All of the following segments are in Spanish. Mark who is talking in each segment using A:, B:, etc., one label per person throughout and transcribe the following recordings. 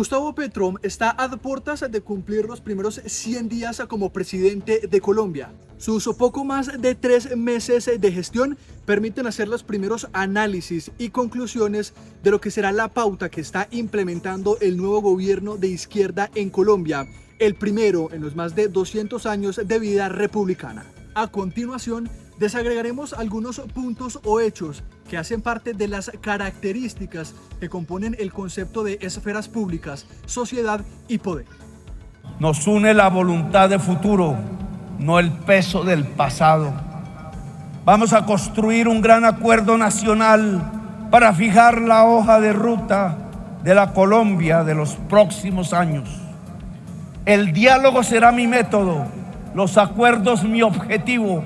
A: Gustavo Petro está a puertas de cumplir los primeros 100 días como presidente de Colombia. Sus poco más de 3 meses de gestión permiten hacer los primeros análisis y conclusiones de lo que será la pauta que está implementando el nuevo gobierno de izquierda en Colombia, el primero en los más de 200 años de vida republicana. A continuación, desagregaremos algunos puntos o hechos que hacen parte de las características que componen el concepto de esferas públicas, sociedad y poder.
B: Nos une la voluntad de futuro, no el peso del pasado. Vamos a construir un gran acuerdo nacional para fijar la hoja de ruta de la Colombia de los próximos años. El diálogo será mi método, los acuerdos mi objetivo.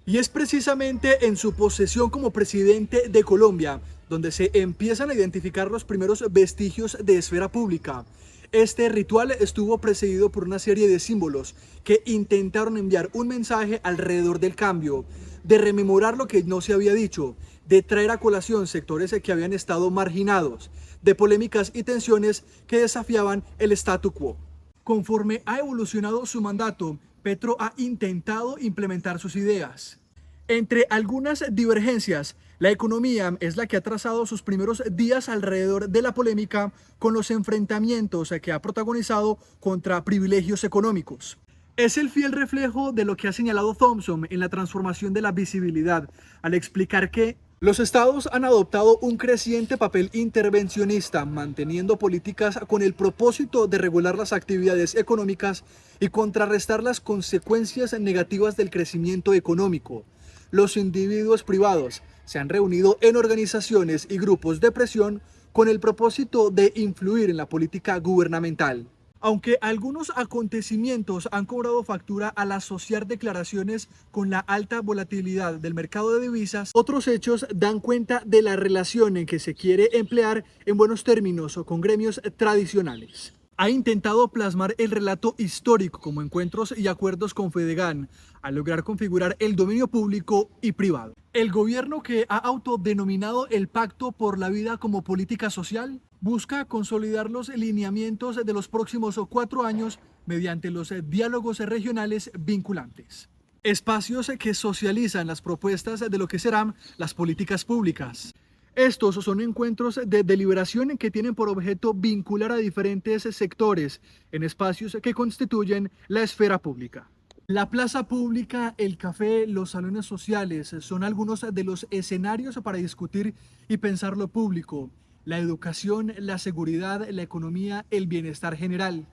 A: Y es precisamente en su posesión como presidente de Colombia donde se empiezan a identificar los primeros vestigios de esfera pública. Este ritual estuvo precedido por una serie de símbolos que intentaron enviar un mensaje alrededor del cambio, de rememorar lo que no se había dicho, de traer a colación sectores que habían estado marginados, de polémicas y tensiones que desafiaban el statu quo. Conforme ha evolucionado su mandato, Petro ha intentado implementar sus ideas. Entre algunas divergencias, la economía es la que ha trazado sus primeros días alrededor de la polémica con los enfrentamientos que ha protagonizado contra privilegios económicos. Es el fiel reflejo de lo que ha señalado Thompson en la transformación de la visibilidad, al explicar que los estados han adoptado un creciente papel intervencionista, manteniendo políticas con el propósito de regular las actividades económicas y contrarrestar las consecuencias negativas del crecimiento económico. Los individuos privados se han reunido en organizaciones y grupos de presión con el propósito de influir en la política gubernamental. Aunque algunos acontecimientos han cobrado factura al asociar declaraciones con la alta volatilidad del mercado de divisas, otros hechos dan cuenta de la relación en que se quiere emplear en buenos términos o con gremios tradicionales. Ha intentado plasmar el relato histórico como encuentros y acuerdos con Fedegan, al lograr configurar el dominio público y privado. El gobierno, que ha autodenominado el Pacto por la Vida como política social, busca consolidar los lineamientos de los próximos 4 años mediante los diálogos regionales vinculantes. Espacios que socializan las propuestas de lo que serán las políticas públicas. Estos son encuentros de deliberación que tienen por objeto vincular a diferentes sectores en espacios que constituyen la esfera pública. La plaza pública, el café, los salones sociales son algunos de los escenarios para discutir y pensar lo público, la educación, la seguridad, la economía, el bienestar general.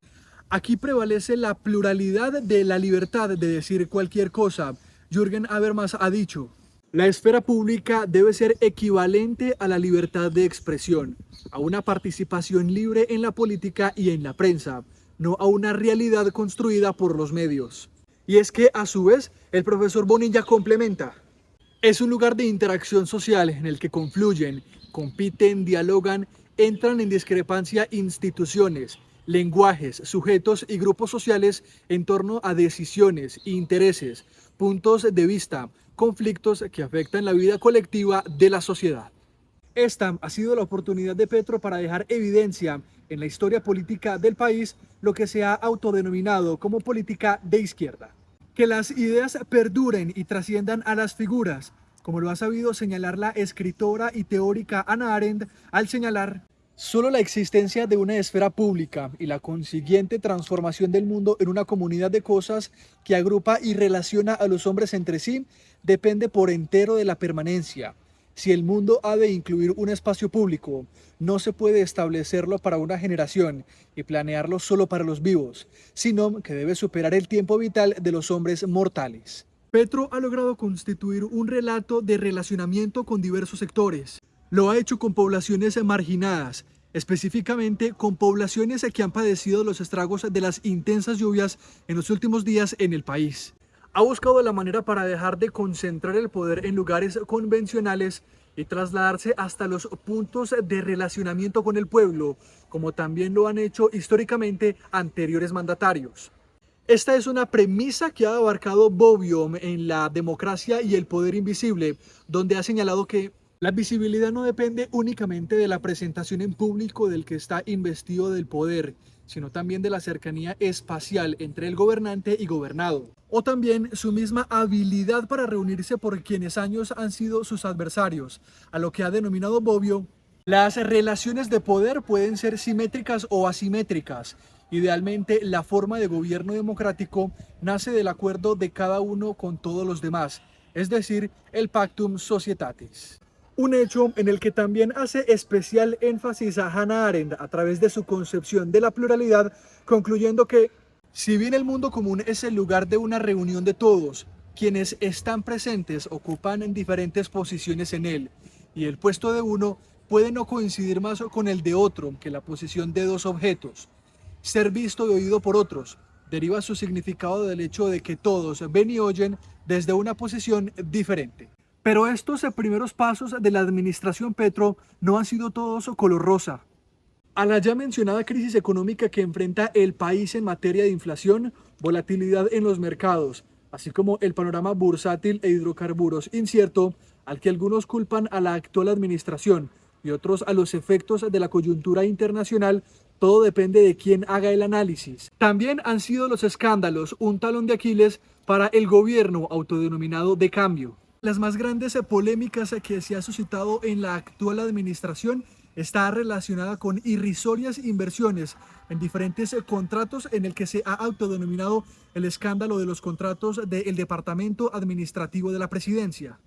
A: Aquí prevalece la pluralidad de la libertad de decir cualquier cosa. Jürgen Habermas ha dicho: la esfera pública debe ser equivalente a la libertad de expresión, a una participación libre en la política y en la prensa, no a una realidad construida por los medios. Y es que, a su vez, el profesor Bonilla complementa: es un lugar de interacción social en el que confluyen, compiten, dialogan, entran en discrepancia instituciones, lenguajes, sujetos y grupos sociales en torno a decisiones, intereses, puntos de vista, conflictos que afectan la vida colectiva de la sociedad. Esta ha sido la oportunidad de Petro para dejar evidencia en la historia política del país lo que se ha autodenominado como política de izquierda. Que las ideas perduren y trasciendan a las figuras, como lo ha sabido señalar la escritora y teórica Hannah Arendt al señalar: solo la existencia de una esfera pública y la consiguiente transformación del mundo en una comunidad de cosas que agrupa y relaciona a los hombres entre sí depende por entero de la permanencia. Si el mundo ha de incluir un espacio público, no se puede establecerlo para una generación y planearlo solo para los vivos, sino que debe superar el tiempo vital de los hombres mortales. Petro ha logrado constituir un relato de relacionamiento con diversos sectores. Lo ha hecho con poblaciones marginadas, específicamente con poblaciones que han padecido los estragos de las intensas lluvias en los últimos días en el país. Ha buscado la manera para dejar de concentrar el poder en lugares convencionales y trasladarse hasta los puntos de relacionamiento con el pueblo, como también lo han hecho históricamente anteriores mandatarios. Esta es una premisa que ha abarcado Bobbio en La democracia y el poder invisible, donde ha señalado que La visibilidad no depende únicamente de la presentación en público del que está investido del poder, sino también de la cercanía espacial entre el gobernante y gobernado, o también su misma habilidad para reunirse por quienes años han sido sus adversarios, a lo que ha denominado Bobbio. Las relaciones de poder pueden ser simétricas o asimétricas. Idealmente, la forma de gobierno democrático nace del acuerdo de cada uno con todos los demás, es decir, el pactum societatis. Un hecho en el que también hace especial énfasis a Hannah Arendt a través de su concepción de la pluralidad, concluyendo que, si bien el mundo común es el lugar de una reunión de todos, quienes están presentes ocupan diferentes posiciones en él, y el puesto de uno puede no coincidir más con el de otro que la posición de dos objetos. Ser visto y oído por otros deriva su significado del hecho de que todos ven y oyen desde una posición diferente. Pero estos primeros pasos de la administración Petro no han sido todos color rosa. A la ya mencionada crisis económica que enfrenta el país en materia de inflación, volatilidad en los mercados, así como el panorama bursátil e hidrocarburos incierto, al que algunos culpan a la actual administración y otros a los efectos de la coyuntura internacional, todo depende de quién haga el análisis. También han sido los escándalos un talón de Aquiles para el gobierno autodenominado de cambio. Las más grandes polémicas que se ha suscitado en la actual administración está relacionada con irrisorias inversiones en diferentes contratos en el que se ha autodenominado el escándalo de los contratos del Departamento Administrativo de la Presidencia.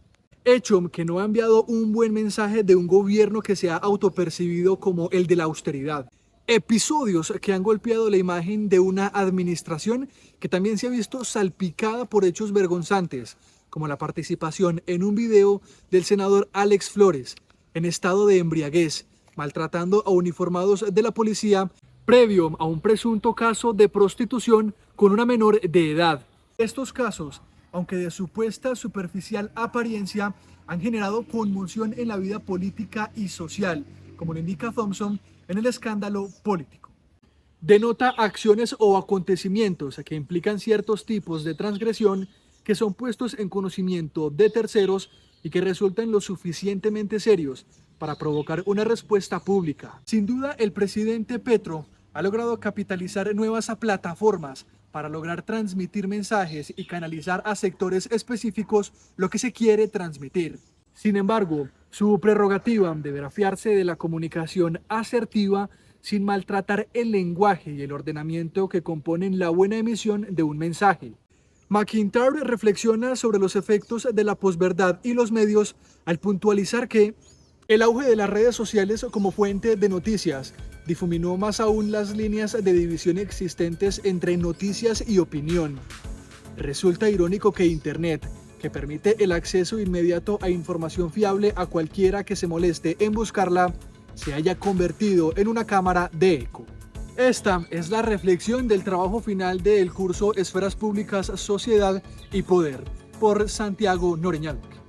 A: Hecho que no ha enviado un buen mensaje de un gobierno que se ha autopercibido como el de la austeridad. Episodios que han golpeado la imagen de una administración que también se ha visto salpicada por hechos vergonzantes, como la participación en un video del senador Alex Flores, en estado de embriaguez, maltratando a uniformados de la policía, previo a un presunto caso de prostitución con una menor de edad. Estos casos, aunque de supuesta superficial apariencia, han generado conmoción en la vida política y social, como lo indica Thompson en el escándalo político. Denota acciones o acontecimientos que implican ciertos tipos de transgresión que son puestos en conocimiento de terceros y que resultan lo suficientemente serios para provocar una respuesta pública. Sin duda, el presidente Petro ha logrado capitalizar nuevas plataformas para lograr transmitir mensajes y canalizar a sectores específicos lo que se quiere transmitir. Sin embargo, su prerrogativa deberá fiarse de la comunicación asertiva sin maltratar el lenguaje y el ordenamiento que componen la buena emisión de un mensaje. McIntyre reflexiona sobre los efectos de la posverdad y los medios al puntualizar que el auge de las redes sociales como fuente de noticias difuminó más aún las líneas de división existentes entre noticias y opinión. Resulta irónico que Internet, que permite el acceso inmediato a información fiable a cualquiera que se moleste en buscarla, se haya convertido en una cámara de eco. Esta es la reflexión del trabajo final del curso Esferas Públicas, Sociedad y Poder, por Santiago Noreña Duque.